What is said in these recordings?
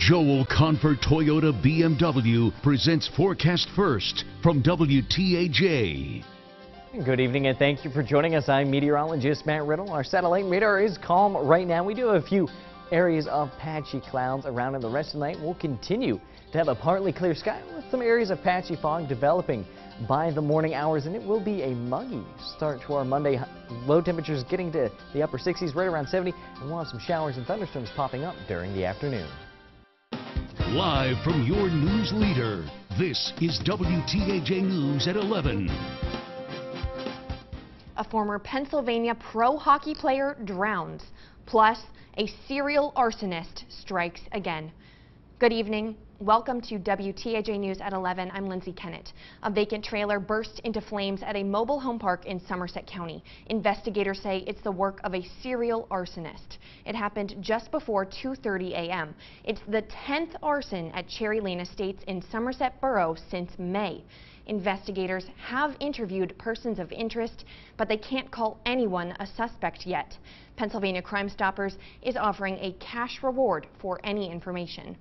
Joel Confer Toyota BMW presents Forecast First from WTAJ. Good evening and thank you for joining us. I'm meteorologist Matt Riddle. Our satellite radar is calm right now. We do have a few areas of patchy clouds around, and the rest of the night we'll continue to have a partly clear sky with some areas of patchy fog developing by the morning hours, and it will be a muggy start to our Monday. Low temperatures getting to the upper 60s, right around 70, and we'll have some showers and thunderstorms popping up during the afternoon. Live from your news leader, this is WTAJ News at 11. A former Pennsylvania pro hockey player drowns, plus a serial arsonist strikes again. Good evening. Welcome to WTAJ News at 11. I'm Lindsay Kennett. A vacant trailer burst into flames at a mobile home park in Somerset County. Investigators say it's the work of a serial arsonist. It happened just before 2:30 a.m. It's the 10th arson at Cherry Lane Estates in Somerset Borough since May. Investigators have interviewed persons of interest, but they can't call anyone a suspect yet. Pennsylvania Crime Stoppers is offering a cash reward for any information.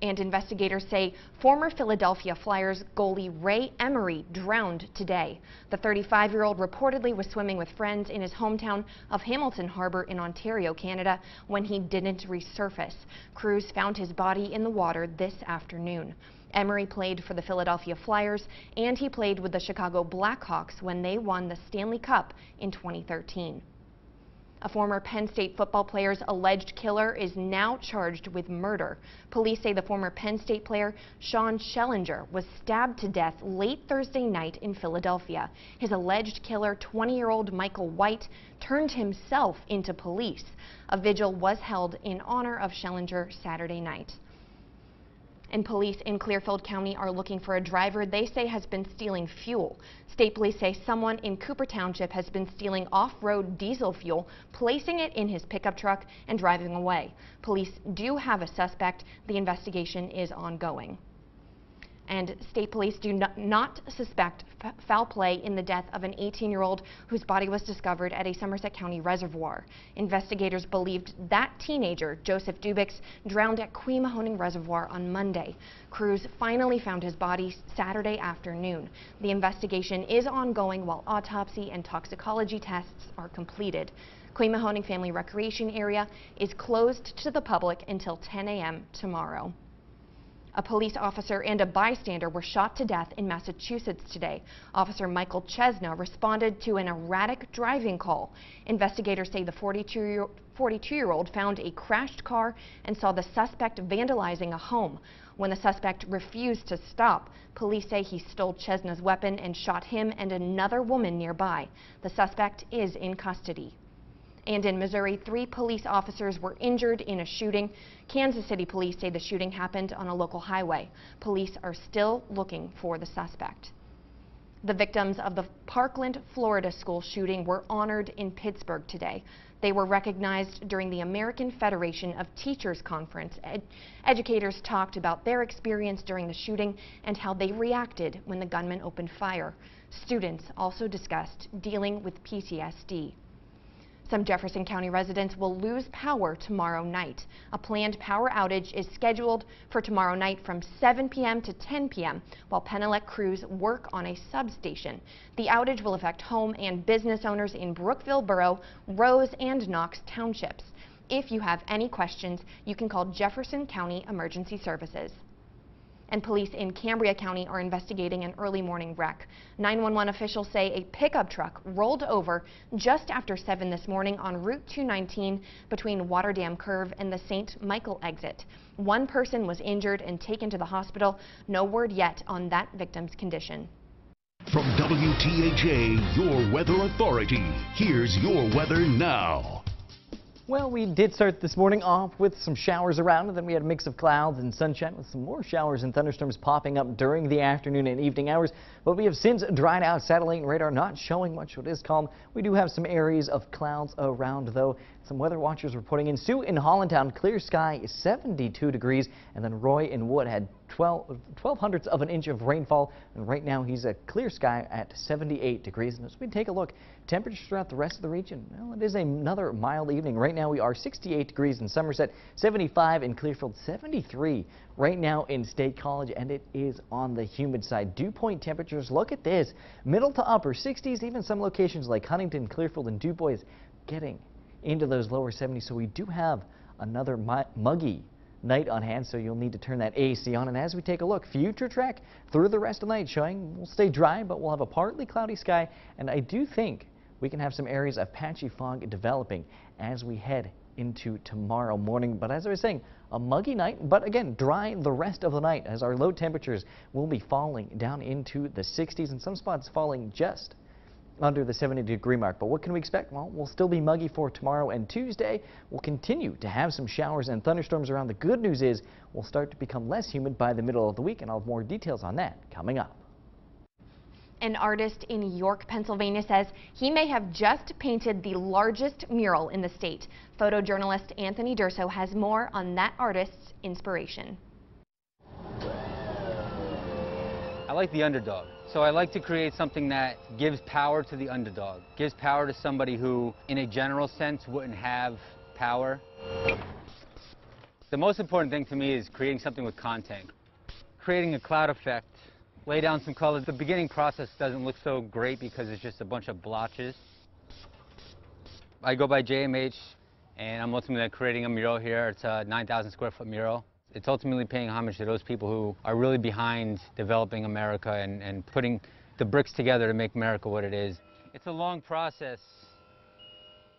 And investigators say former Philadelphia Flyers goalie Ray Emery drowned today. The 35-year-old reportedly was swimming with friends in his hometown of Hamilton Harbor in Ontario, Canada, when he didn't resurface. Crews found his body in the water this afternoon. Emery played for the Philadelphia Flyers, and he played with the Chicago Blackhawks when they won the Stanley Cup in 2013. A former Penn State football player's alleged killer is now charged with murder. Police say the former Penn State player, Sean Schellinger, was stabbed to death late Thursday night in Philadelphia. His alleged killer, 20-year-old Michael White, turned himself into police. A vigil was held in honor of Schellinger Saturday night. And police in Clearfield County are looking for a driver they say has been stealing fuel. State police say someone in Cooper Township has been stealing off-road diesel fuel, placing it in his pickup truck and driving away. Police do have a suspect. The investigation is ongoing. And state police do not suspect foul play in the death of an 18-year-old whose body was discovered at a Somerset County reservoir. Investigators believed that teenager, Joseph Dubix, drowned at Quemahoning Reservoir on Monday. Crews finally found his body Saturday afternoon. The investigation is ongoing while autopsy and toxicology tests are completed. Quemahoning Family Recreation Area is closed to the public until 10 a.m. tomorrow. A police officer and a bystander were shot to death in Massachusetts today. Officer Michael Chesna responded to an erratic driving call. Investigators say the 42-year-old found a crashed car and saw the suspect vandalizing a home. When the suspect refused to stop, police say he stole Chesna's weapon and shot him and another woman nearby. The suspect is in custody. And in Missouri, 3 police officers were injured in a shooting. Kansas City police say the shooting happened on a local highway. Police are still looking for the suspect. The victims of the Parkland, Florida school shooting were honored in Pittsburgh today. They were recognized during the American Federation of Teachers Conference. Educators talked about their experience during the shooting and how they reacted when the gunman opened fire. Students also discussed dealing with PTSD. Some Jefferson County residents will lose power tomorrow night. A planned power outage is scheduled for tomorrow night from 7 p.m. to 10 p.m. while Penelec crews work on a substation. The outage will affect home and business owners in Brookville Borough, Rose, and Knox townships. If you have any questions, you can call Jefferson County Emergency Services. And police in Cambria County are investigating an early morning wreck. 911 officials say a pickup truck rolled over just after 7 this morning on Route 219 between Waterdam Curve and the St. Michael exit. One person was injured and taken to the hospital. No word yet on that victim's condition. From WTAJ, your weather authority, here's your weather now. Well, we did start this morning off with some showers around, and then we had a mix of clouds and sunshine with some more showers and thunderstorms popping up during the afternoon and evening hours. But we have since dried out. Satellite radar not showing much. It is calm. We do have some areas of clouds around, though, Some weather watchers reporting in Sioux in Hollandtown, clear sky, 72 degrees, and then Roy in Wood had 12 hundredths of an inch of rainfall, and right now he's a clear sky at 78 degrees. And as we take a look, temperatures throughout the rest of the region, well, it is another mild evening. Right now we are 68 degrees in Somerset, 75 in Clearfield, 73 right now in State College, and it is on the humid side. Dew point temperatures, look at this, middle to upper 60s, even some locations like Huntington, Clearfield, and Du Bois getting into those lower 70s, so we do have another muggy night on hand, so you'll need to turn that AC on. And as we take a look, future track through the rest of the night showing we'll stay dry, but we'll have a partly cloudy sky, and I do think we can have some areas of patchy fog developing as we head into tomorrow morning. But as I was saying, a muggy night, but again, dry the rest of the night as our low temperatures will be falling down into the 60s, and some spots falling just under the 70-degree mark. But what can we expect? Well, we'll still be muggy for tomorrow and Tuesday. We'll continue to have some showers and thunderstorms around. The good news is we'll start to become less humid by the middle of the week, and I'll have more details on that coming up. An artist in York, Pennsylvania says he may have just painted the largest mural in the state. Photojournalist Anthony Durso has more on that artist's inspiration. I like the underdog. So I like to create something that gives power to the underdog, gives power to somebody who, in a general sense, wouldn't have power. The most important thing to me is creating something with content, creating a cloud effect, lay down some colors. The beginning process doesn't look so great because it's just a bunch of blotches. I go by JMH, and I'm ultimately creating a mural here. It's a 9,000 square foot mural. It's ultimately paying homage to those people who are really behind developing America and putting the bricks together to make America what it is. It's a long process,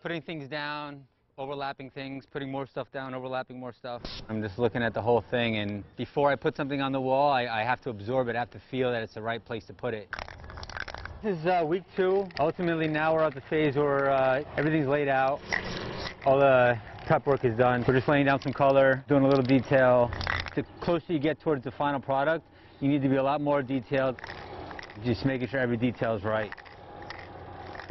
putting things down, overlapping things, putting more stuff down, overlapping more stuff. I'm just looking at the whole thing, and before I put something on the wall, I have to absorb it, I have to feel that it's the right place to put it. This is week 2. Ultimately now we're at the phase where everything's laid out. All the prep work is done. We're just laying down some color, doing a little detail. The closer you get towards the final product, you need to be a lot more detailed. Just making sure every detail is right.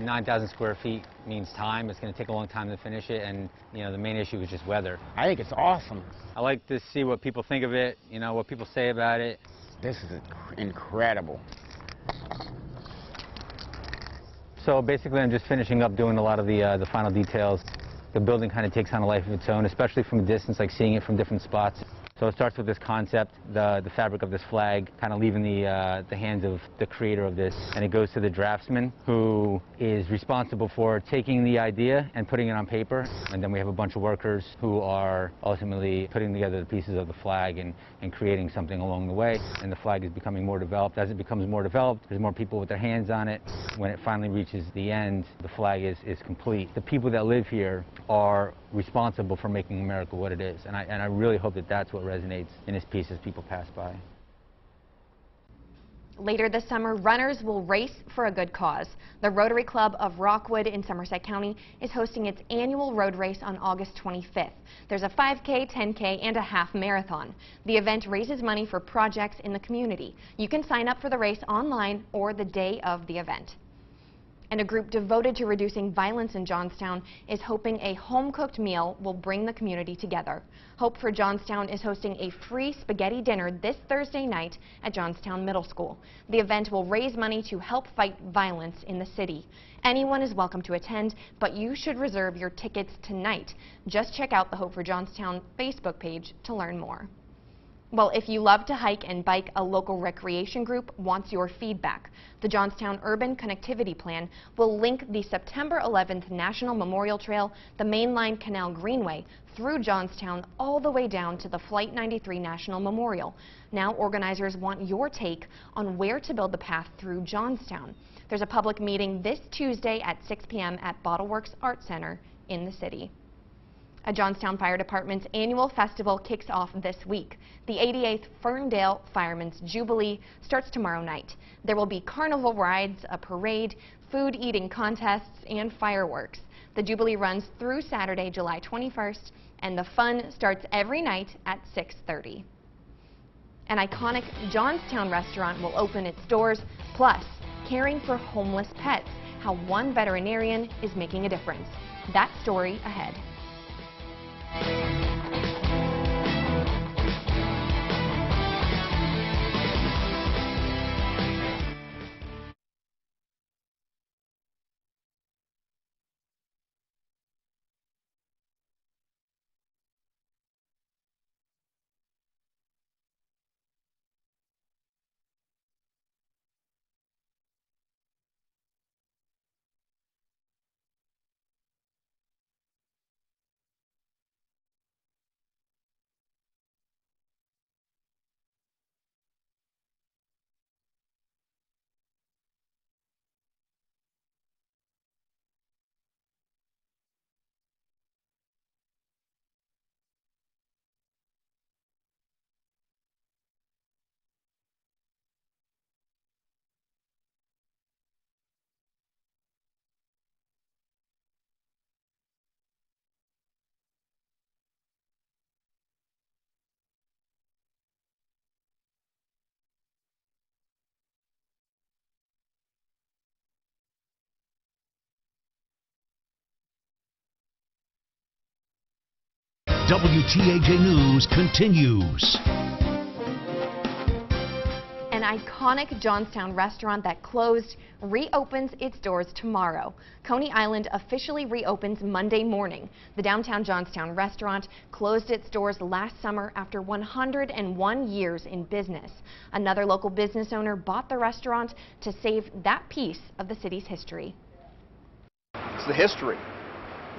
9,000 square feet means time. It's going to take a long time to finish it, and the main issue is just weather. I think it's awesome. I like to see what people think of it, what people say about it. This is incredible. So basically I'm just finishing up doing a lot of the final details. The building kind of takes on a life of its own, especially from a distance, like seeing it from different spots. So it starts with this concept, the fabric of this flag, kind of leaving the hands of the creator of this, and it goes to the draftsman, who is responsible for taking the idea and putting it on paper. And then we have a bunch of workers who are ultimately putting together the pieces of the flag and creating something along the way. And the flag is becoming more developed. As it becomes more developed, there's more people with their hands on it. When it finally reaches the end, the flag is complete. The people that live here are responsible for making America what it is, and I really hope that that's what resonates in this piece as people pass by. Later this summer, runners will race for a good cause. The Rotary Club of Rockwood in Somerset County is hosting its annual road race on August 25th. There's a 5K, 10K, and a half marathon. The event raises money for projects in the community. You can sign up for the race online or the day of the event. And a group devoted to reducing violence in Johnstown is hoping a home-cooked meal will bring the community together. Hope for Johnstown is hosting a free spaghetti dinner this Thursday night at Johnstown Middle School. The event will raise money to help fight violence in the city. Anyone is welcome to attend, but you should reserve your tickets tonight. Just check out the Hope for Johnstown Facebook page to learn more. Well, if you love to hike and bike, a local recreation group wants your feedback. The Johnstown Urban Connectivity Plan will link the September 11th National Memorial Trail, the Mainline Canal Greenway, through Johnstown all the way down to the Flight 93 National Memorial. Now organizers want your take on where to build the path through Johnstown. There's a public meeting this Tuesday at 6 p.m. at Bottleworks Art Center in the city. A Johnstown Fire Department's annual festival kicks off this week. The 88th Ferndale Firemen's Jubilee starts tomorrow night. There will be carnival rides, a parade, food eating contests, and fireworks. The Jubilee runs through Saturday, July 21st, and the fun starts every night at 6:30. An iconic Johnstown restaurant will open its doors, plus caring for homeless pets, how one veterinarian is making a difference. That story ahead. WTAJ News continues. An iconic Johnstown restaurant that closed reopens its doors tomorrow. Coney Island officially reopens Monday morning. The downtown Johnstown restaurant closed its doors last summer after 101 years in business. Another local business owner bought the restaurant to save that piece of the city's history. It's the history.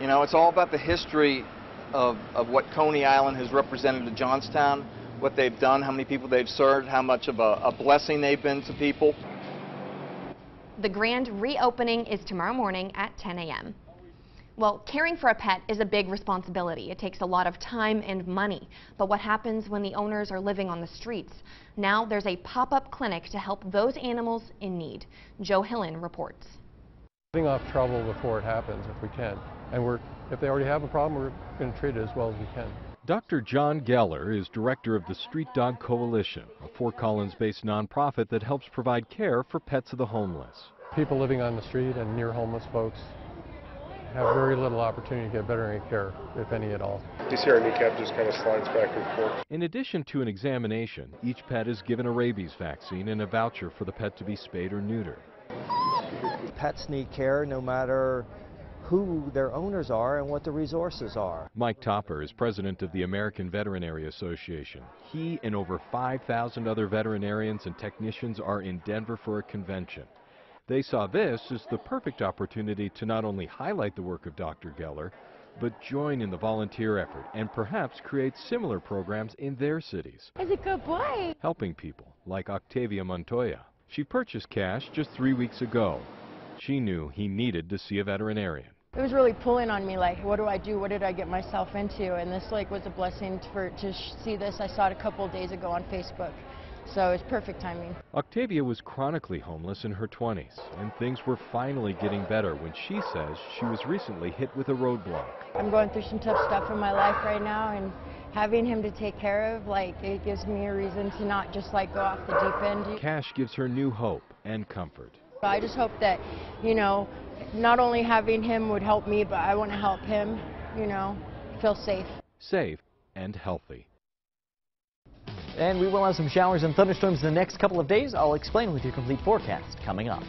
You know, it's all about the history of what Coney Island has represented to Johnstown, what they've done, how many people they've served, how much of a blessing they've been to people. The grand reopening is tomorrow morning at 10 a.m. Well, caring for a pet is a big responsibility. It takes a lot of time and money. But what happens when the owners are living on the streets? Now there's a pop-up clinic to help those animals in need. Joe Hillen reports. Getting off trouble before it happens if we can. And if they already have a problem, we're going to treat it as well as we can. Dr. John Geller is director of the Street Dog Coalition, a Fort Collins-based nonprofit that helps provide care for pets of the homeless. People living on the street and near homeless folks have very little opportunity to get veterinary care, if any at all. You see our kneecap just kind of slides back and forth. In addition to an examination, each pet is given a rabies vaccine and a voucher for the pet to be spayed or neutered. Pets need care no matter who their owners are and what the resources are. Mike Topper is president of the American Veterinary Association. He and over 5,000 other veterinarians and technicians are in Denver for a convention. They saw this as the perfect opportunity to not only highlight the work of Dr. Geller, but join in the volunteer effort and perhaps create similar programs in their cities. He's a good boy. Helping people like Octavia Montoya. She purchased Cash just 3 weeks ago. She knew he needed to see a veterinarian. It was really pulling on me, like, what do I do? What did I get myself into? And this was a blessing to see this. I saw it a couple of days ago on Facebook, so it's perfect timing. Octavia was chronically homeless in her 20s, and things were finally getting better when she says she was recently hit with a roadblock. I'm going through some tough stuff in my life right now, and having him to take care of, it gives me a reason to not just go off the deep end. Cash gives her new hope and comfort. I just hope that, not only having him would help me, but I want to help him, feel safe. Safe and healthy. And we will have some showers and thunderstorms in the next couple of days. I'll explain with your complete forecast coming up.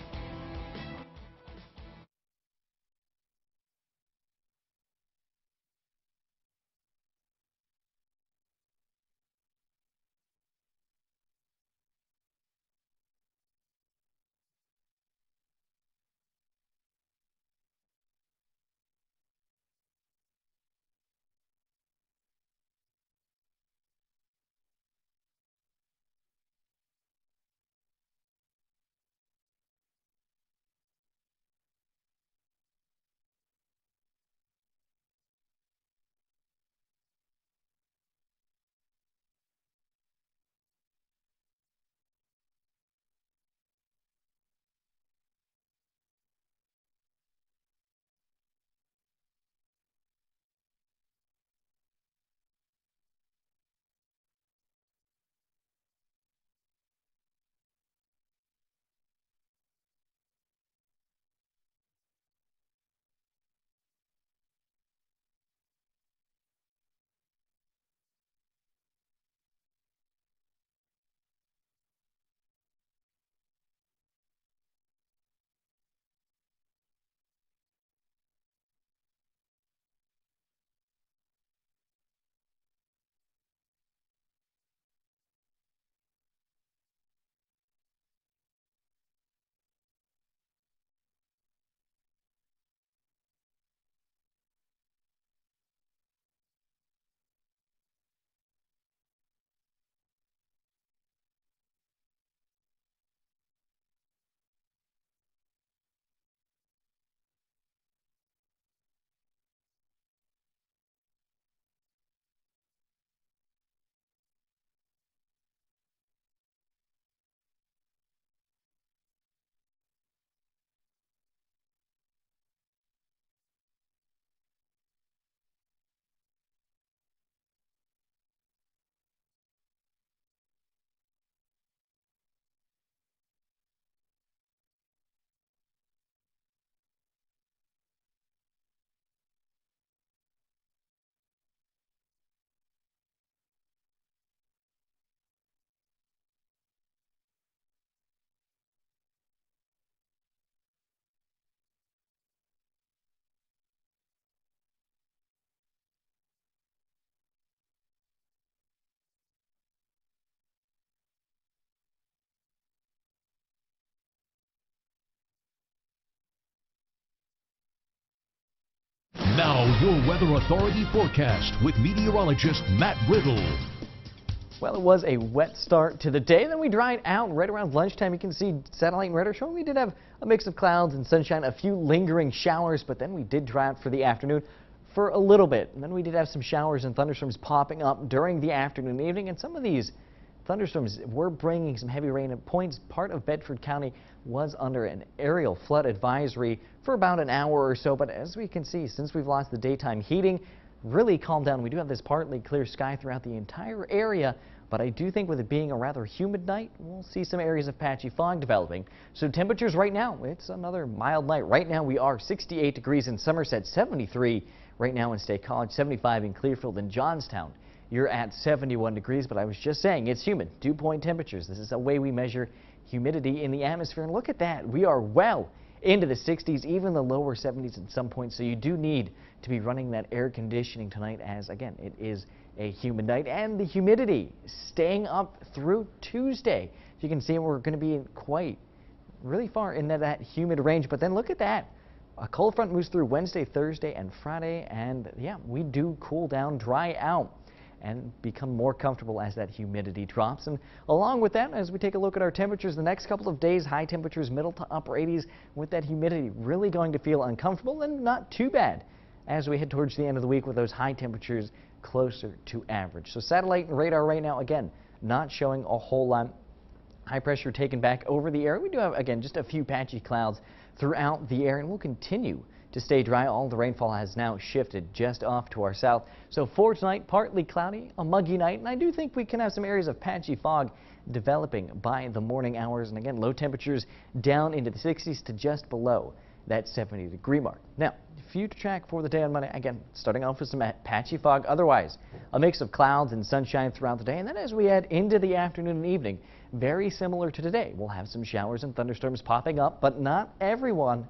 Now, your Weather Authority forecast with meteorologist Matt Riddle. Well, it was a wet start to the day. Then we dried out right around lunchtime. You can see satellite and radar showing we did have a mix of clouds and sunshine, a few lingering showers, but then we did dry out for the afternoon for a little bit. And then we did have some showers and thunderstorms popping up during the afternoon and evening, and some of these thunderstorms were bringing some heavy rain at points. Part of Bedford County was under an aerial flood advisory for about an hour or so, but as we can see, since we've lost the daytime heating, really calmed down. We do have this partly clear sky throughout the entire area, but I do think with it being a rather humid night, we'll see some areas of patchy fog developing. So temperatures right now, it's another mild night. Right now we are 68 degrees in Somerset, 73 right now in State College, 75 in Clearfield and Johnstown. You're at 71 degrees, but I was just saying it's humid. Dew point temperatures. This is a way we measure humidity in the atmosphere. And look at that. We are well into the 60s, even the lower 70s at some points. So you do need to be running that air conditioning tonight as, again, it is a humid night. And the humidity staying up through Tuesday. You can see we're going to be quite really far into that humid range. But then look at that. A cold front moves through Wednesday, Thursday, and Friday. And yeah, we do cool down, dry out, and become more comfortable as that humidity drops. And along with that, as we take a look at our temperatures the next couple of days, high temperatures middle to upper 80s with that humidity really going to feel uncomfortable and not too bad as we head towards the end of the week with those high temperatures closer to average. So satellite and radar right now, again, not showing a whole lot. High pressure taken back over the area. We do have, again, just a few patchy clouds throughout the area, and we'll continue to stay dry. All the rainfall has now shifted just off to our south. So for tonight, partly cloudy, a muggy night, and I do think we can have some areas of patchy fog developing by the morning hours. And again, low temperatures down into the 60s to just below that 70-degree mark. Now, future track for the day on Monday, again, starting off with some patchy fog. Otherwise, a mix of clouds and sunshine throughout the day. And then as we head into the afternoon and evening, very similar to today, we'll have some showers and thunderstorms popping up, but not everyone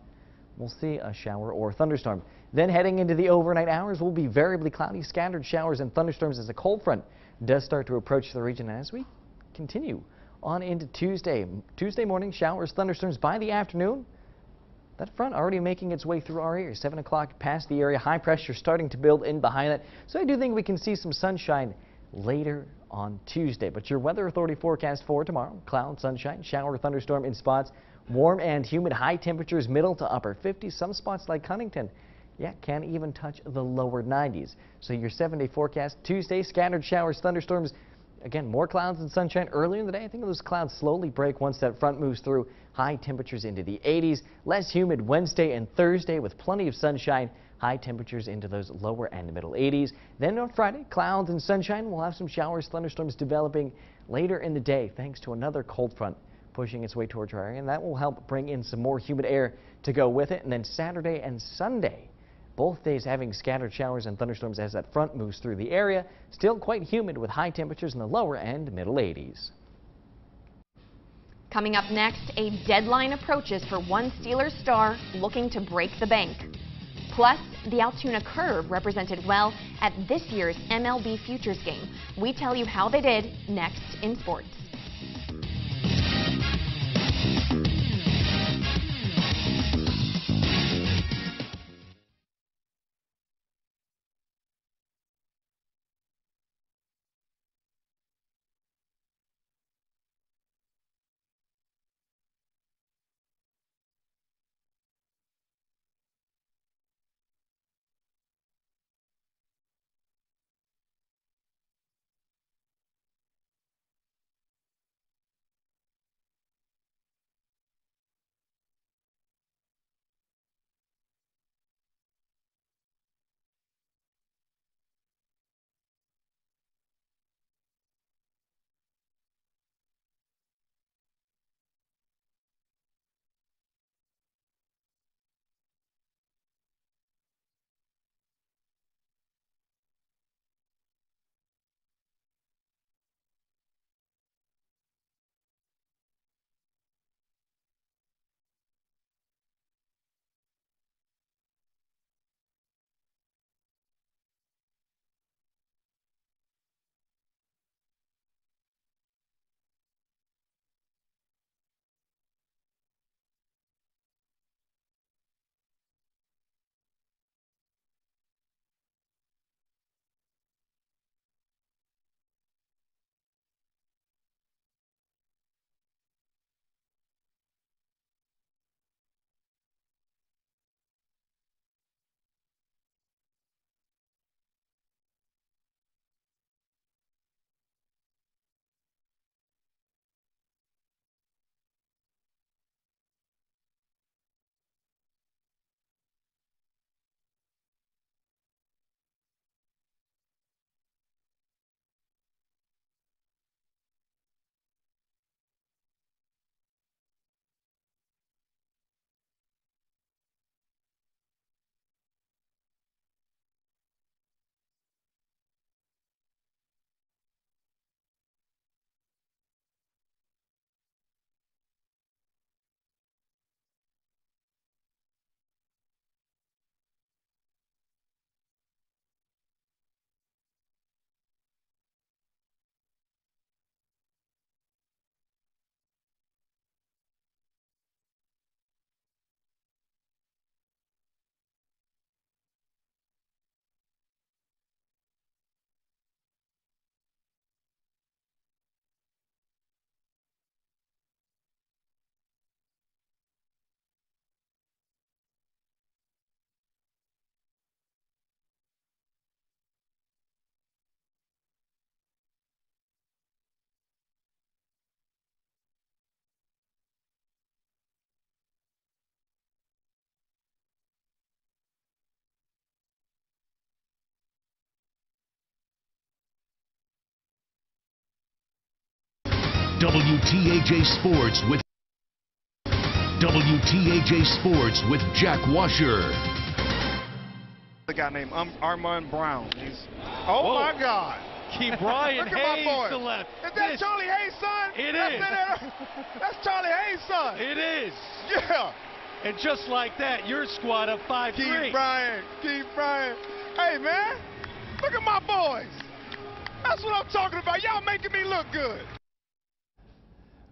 we'll see a shower or thunderstorm. Then heading into the overnight hours, will be variably cloudy, scattered showers and thunderstorms as a cold front does start to approach the region. As we continue on into Tuesday morning, showers, thunderstorms by the afternoon. That front already making its way through our area. 7 o'clock past the area, high pressure starting to build in behind that. So I do think we can see some sunshine later on Tuesday. But your Weather Authority forecast for tomorrow, cloud, sunshine, shower, thunderstorm in spots. Warm and humid, high temperatures, middle to upper 50s. Some spots like Huntington, yeah, can even touch the lower 90s. So your 7-day forecast, Tuesday, scattered showers, thunderstorms. Again, more clouds and sunshine earlier in the day. I think those clouds slowly break once that front moves through. High temperatures into the 80s. Less humid Wednesday and Thursday with plenty of sunshine. High temperatures into those lower and middle 80s. Then on Friday, clouds and sunshine. We'll have some showers, thunderstorms developing later in the day thanks to another cold front pushing its way towards our area, and that will help bring in some more humid air to go with it. And then Saturday and Sunday, both days having scattered showers and thunderstorms as that front moves through the area. Still quite humid with high temperatures in the lower and middle 80s. Coming up next, a deadline approaches for one Steelers star looking to break the bank. Plus, the Altoona Curve represented well at this year's MLB Futures game. We tell you how they did next in sports. WTAJ Sports with Jack Washer. The guy named Armand Brown. Oh my God! Keep Brian Look at Hayes my boy. to left. Is that Charlie Hayes' son? That's Charlie Hayes' son. It is. Yeah. And just like that, your squad up 5-3. Keith Bryant. Hey man, look at my boys. That's what I'm talking about. Y'all making me look good.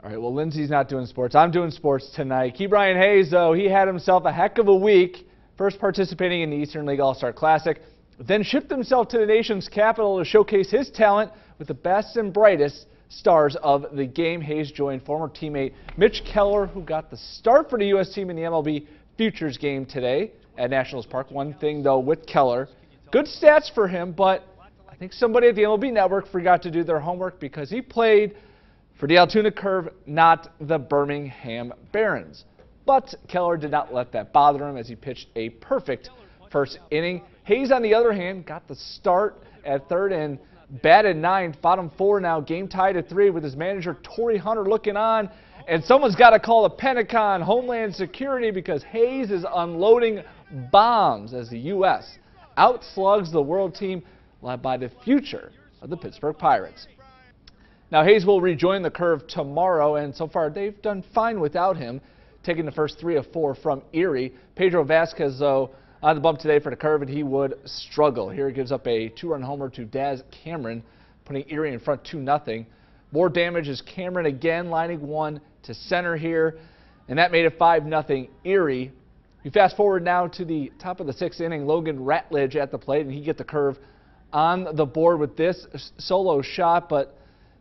All right, well, Lindsay's not doing sports. I'm doing sports tonight. Key Brian Hayes, though, he had himself a heck of a week. First participating in the Eastern League All-Star Classic, then shipped himself to the nation's capital to showcase his talent with the best and brightest stars of the game. Hayes joined former teammate Mitch Keller, who got the start for the U.S. team in the MLB Futures game today at Nationals Park. One thing, though, with Keller, good stats for him, but I think somebody at the MLB Network forgot to do their homework because he played for the Altoona Curve, not the Birmingham Barons. But Keller did not let that bother him as he pitched a perfect first inning. Hayes, on the other hand, got the start at third and batted ninth. Bottom four now, game tied at 3 with his manager Torrey Hunter looking on. And someone's got to call the Pentagon Homeland Security because Hayes is unloading bombs as the U.S. outslugs the world team led by the future of the Pittsburgh Pirates. Now, Hayes will rejoin the Curve tomorrow, and so far they've done fine without him, taking the first 3 of 4 from Erie. Pedro Vasquez, though, on the bump today for the Curve, and he would struggle. Here he gives up a 2-run homer to Daz Cameron, putting Erie in front 2-0. More damage is Cameron again, lining one to center here, and that made it 5-0 Erie. You fast forward now to the top of the 6th inning, Logan Ratledge at the plate, and he get the Curve on the board with this solo shot, but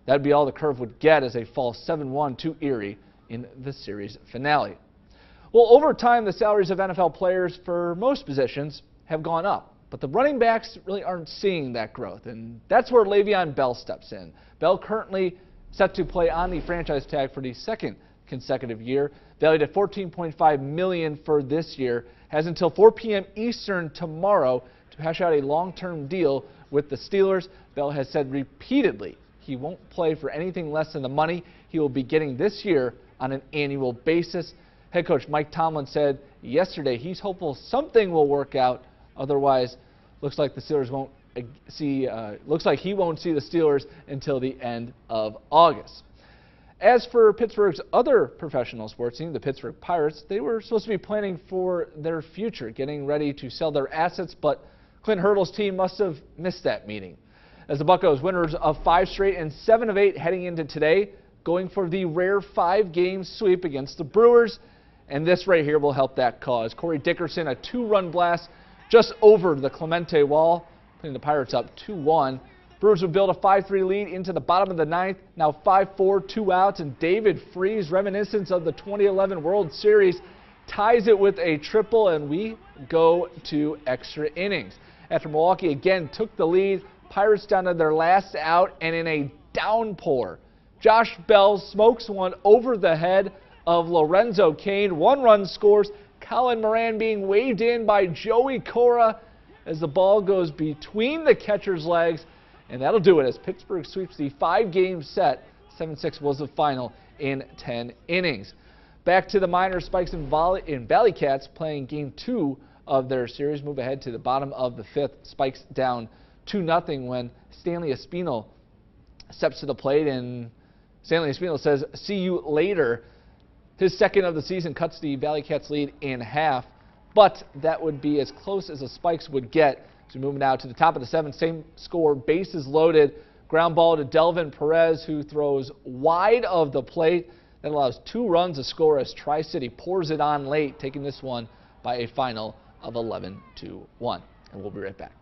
that'd be all the Curve would get as they fall 7-1 to Erie in the series finale. Well, over time, the salaries of NFL players for most positions have gone up, but the running backs really aren't seeing that growth, and that's where Le'Veon Bell steps in. Bell currently set to play on the franchise tag for the second consecutive year, valued at $14.5 million for this year, has until 4 p.m. Eastern tomorrow to hash out a long-term deal with the Steelers. Bell has said repeatedly he won't play for anything less than the money he will be getting this year on an annual basis. Head coach Mike Tomlin said yesterday he's hopeful something will work out. Otherwise, looks like the Steelers won't see. Looks like he won't see the Steelers until the end of August. As for Pittsburgh's other professional sports team, the Pittsburgh Pirates, they were supposed to be planning for their future, getting ready to sell their assets, but Clint Hurdle's team must have missed that meeting. As the Buccos, winners of 5 straight and 7 of 8 heading into today, going for the rare 5-game sweep against the Brewers. And this right here will help that cause. Corey Dickerson, a 2-run blast just over the Clemente wall, putting the Pirates up 2-1. Brewers would build a 5-3 lead into the bottom of the 9th. Now 5-4, 2 outs, and David Freese, reminiscent of the 2011 World Series, ties it with a triple, and we go to extra innings. After Milwaukee again took the lead, Pirates down to their last out, and in a downpour, Josh Bell smokes one over the head of Lorenzo Cain. 1-run scores, Colin Moran being waved in by Joey Cora as the ball goes between the catcher's legs, and that'll do it as Pittsburgh sweeps the 5-game set. 7-6 was the final in 10 innings. Back to the minors, Spikes and Valley Cats playing game 2 of their series. Move ahead to the bottom of the 5th. Spikes down 2-0 when Stanley Espinal steps to the plate, and Stanley Espinal says, "See you later." His second of the season cuts the Valley Cats lead in half, but that would be as close as the Spikes would get. So moving now to the top of the 7th, same score, bases loaded, ground ball to Delvin Perez, who throws wide of the plate. That allows 2 runs to score as Tri-City pours it on late, taking this one by a final of 11-1. And we'll be right back.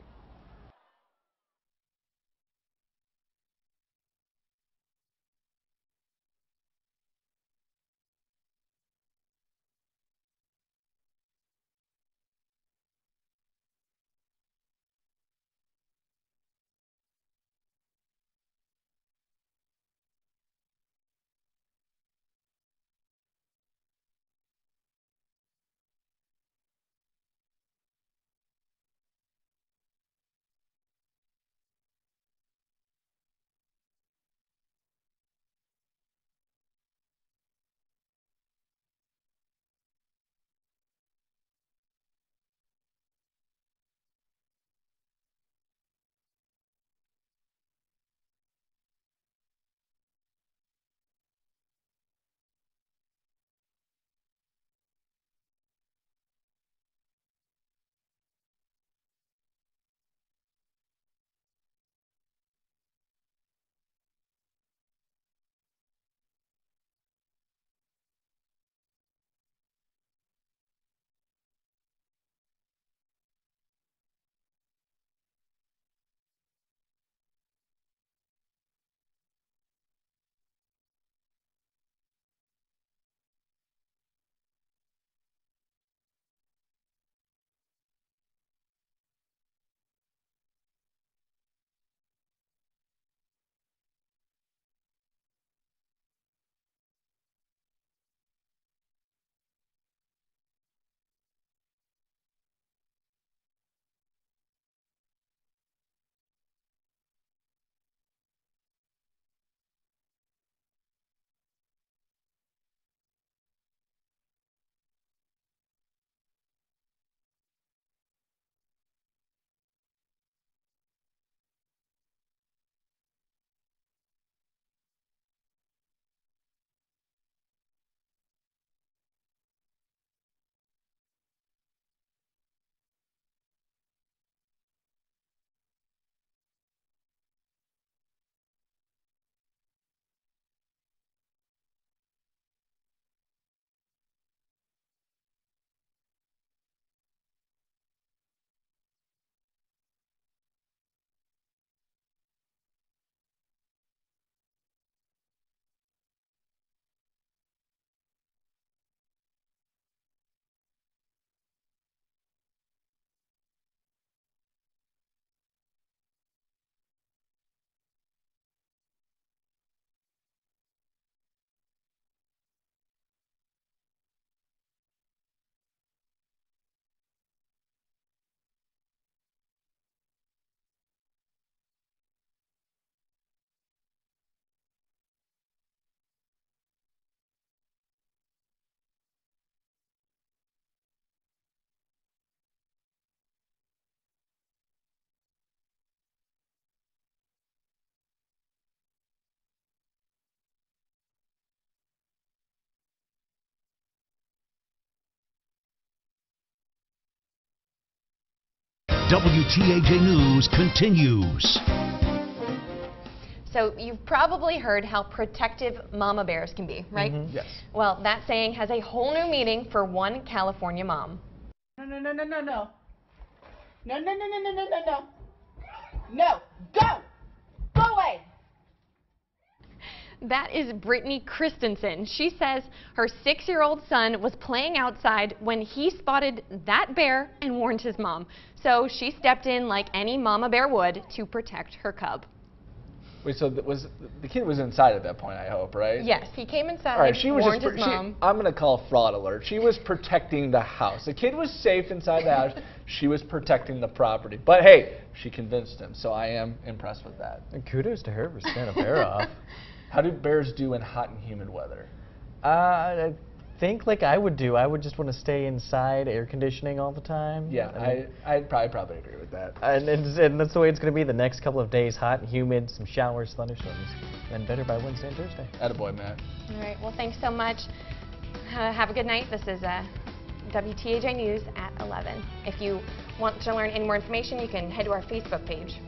WTAJ News continues. So you've probably heard how protective mama bears can be, right? Yes. Well, that saying has a whole new meaning for one California mom. No. No. No. Go! Go away! That is Brittany Christensen. She says her 6-year-old son was playing outside when he spotted that bear and warned his mom. So she stepped in like any mama bear would to protect her cub. Wait, so the kid was inside at that point, I hope, right? Yes, he came inside, All right, she was warned just, his mom. I'm going to call fraud alert. She was protecting the house. The kid was safe inside the house. She was protecting the property. But hey, she convinced him, so I am impressed with that. And kudos to her for scaring a bear off. How do bears do in hot and humid weather? I think like I would do. I would just want to stay inside, air conditioning all the time. Yeah, I'd probably agree with that. And that's the way it's going to be the next couple of days, hot and humid, some showers, thunderstorms, and better by Wednesday and Thursday. Attaboy, Matt. All right, well, thanks so much. Have a good night. This is WTAJ News at 11. If you want to learn any more information, you can head to our Facebook page.